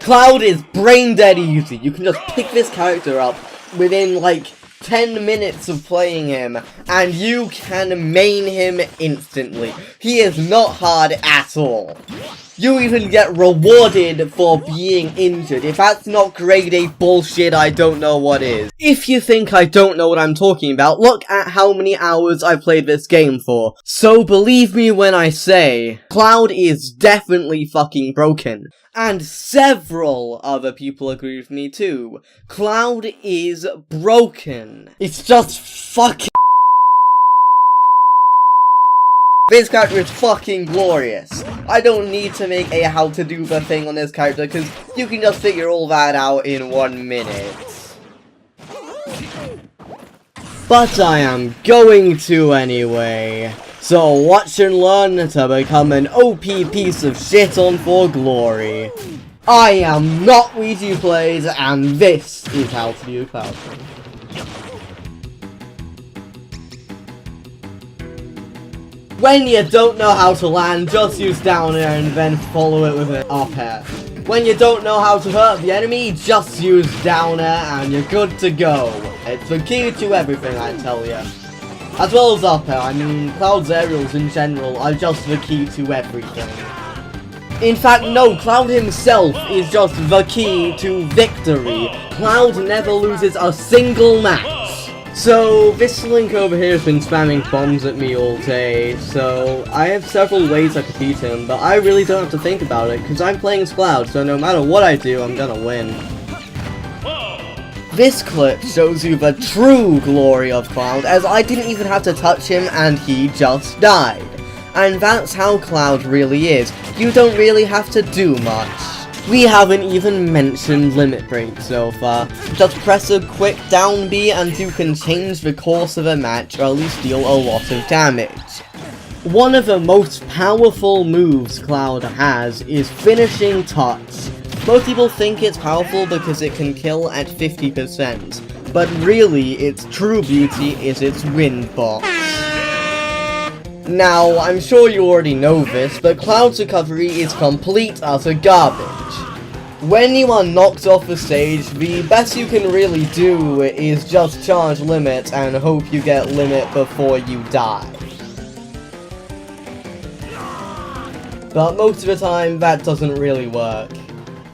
Cloud is brain dead easy. You can just pick this character up within like 10 minutes of playing him, and you can main him instantly. He is not hard at all. You even get rewarded for being injured. If that's not grade A bullshit, I don't know what is. If you think I don't know what I'm talking about, look at how many hours I've played this game for. So believe me when I say, Cloud is definitely fucking broken. And several other people agree with me too. Cloud is broken. It's just fucking... This character is fucking glorious. I don't need to make a how to do the thing on this character, because you can just figure all that out in 1 minute. But I am going to anyway. So watch and learn to become an OP piece of shit on for glory. I am not Ouija Plays, and this is how to do Cloud. When you don't know how to land, just use down air and then follow it with an up air. When you don't know how to hurt the enemy, just use down air and you're good to go. It's the key to everything, I tell you. As well as up air, I mean, Cloud's aerials in general are just the key to everything. In fact, no, Cloud himself is just the key to victory. Cloud never loses a single match. So, this link over here has been spamming bombs at me all day, so I have several ways I could beat him, but I really don't have to think about it, because I'm playing as Cloud, so no matter what I do, I'm gonna win. This clip shows you the true glory of Cloud, as I didn't even have to touch him and he just died. And that's how Cloud really is. You don't really have to do much. We haven't even mentioned Limit Break so far. Just press a quick down B and you can change the course of a match, or at least deal a lot of damage. One of the most powerful moves Cloud has is Finishing Touch. Most people think it's powerful because it can kill at 50%, but really its true beauty is its wind box. Now, I'm sure you already know this, but Cloud's recovery is complete utter garbage. When you are knocked off the stage, the best you can really do is just charge Limit and hope you get Limit before you die. But most of the time, that doesn't really work.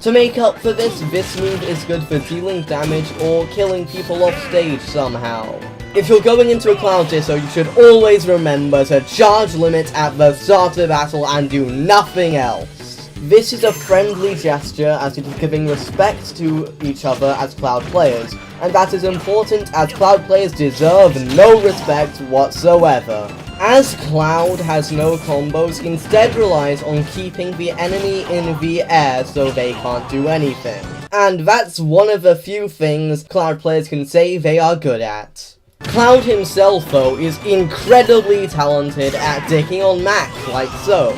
To make up for this move is good for dealing damage or killing people off stage somehow. If you're going into a Cloud Ditto, you should always remember to charge Limit at the start of the battle and do nothing else. This is a friendly gesture as it is giving respect to each other as Cloud players, and that is important as Cloud players deserve no respect whatsoever. As Cloud has no combos, he instead relies on keeping the enemy in the air so they can't do anything. And that's one of the few things Cloud players can say they are good at. Cloud himself, though, is incredibly talented at dicking on Mac, like so.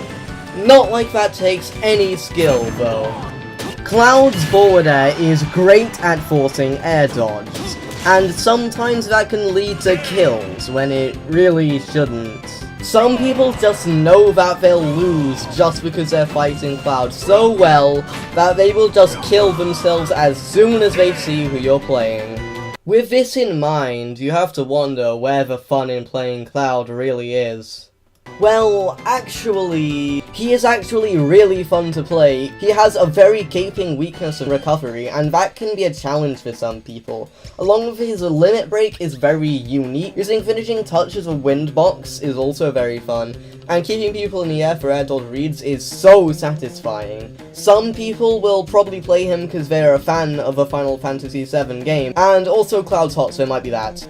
Not like that takes any skill, though. Cloud's forward air is great at forcing air dodges, and sometimes that can lead to kills when it really shouldn't. Some people just know that they'll lose just because they're fighting Cloud so well that they will just kill themselves as soon as they see who you're playing. With this in mind, you have to wonder where the fun in playing Cloud really is. Well, actually, he is actually really fun to play. He has a very gaping weakness in recovery, and that can be a challenge for some people. Along with his Limit Break is very unique. Using Finishing Touch as a wind box is also very fun, and keeping people in the air for air dodge reads is so satisfying. Some people will probably play him because they're a fan of a Final Fantasy VII game, and also Cloud's hot, so it might be that.